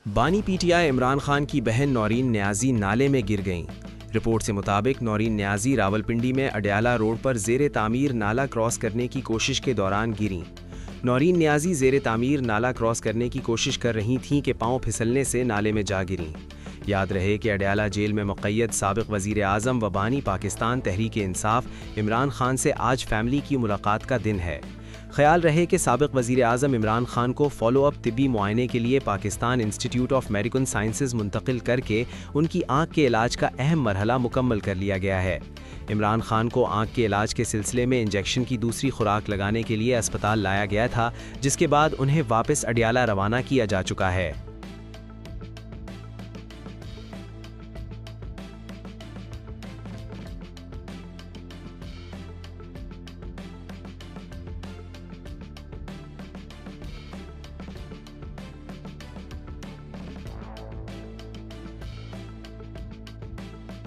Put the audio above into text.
बानी पीटीआई इमरान खान की बहन नौरीन न्याजी नाले में गिर गईं। रिपोर्ट से मुताबिक नौरीन न्याजी रावलपिंडी में अडयाला रोड पर ज़ेरे तामीर नाला क्रॉस करने की कोशिश के दौरान गिरीं। नौरीन न्याजी ज़ेरे तामीर नाला क्रॉस करने की कोशिश कर रही थीं कि पांव फिसलने से नाले में जा गिरीं। याद रहे कि अडयाला जेल में मुक़य्यद साबिक़ वज़ीर आज़म व बानी पाकिस्तान तहरीक इंसाफ इमरान खान से आज फैमिली की मुलाकात का दिन है। ख्याल रहे कि साबिक़ वज़ीर आज़म इमरान खान को फॉलो अप तिब्बी मुआयने के लिए Pakistan institute of medical sciences मुंतकिल करके उनकी आँख के इलाज का अहम मरहला मुकम्मल कर लिया गया है। इमरान खान को आँख के इलाज के सिलसिले में इंजेक्शन की दूसरी खुराक लगाने के लिए अस्पताल लाया गया था, जिसके बाद उन्हें वापस अडयाला रवाना किया जा चुका है।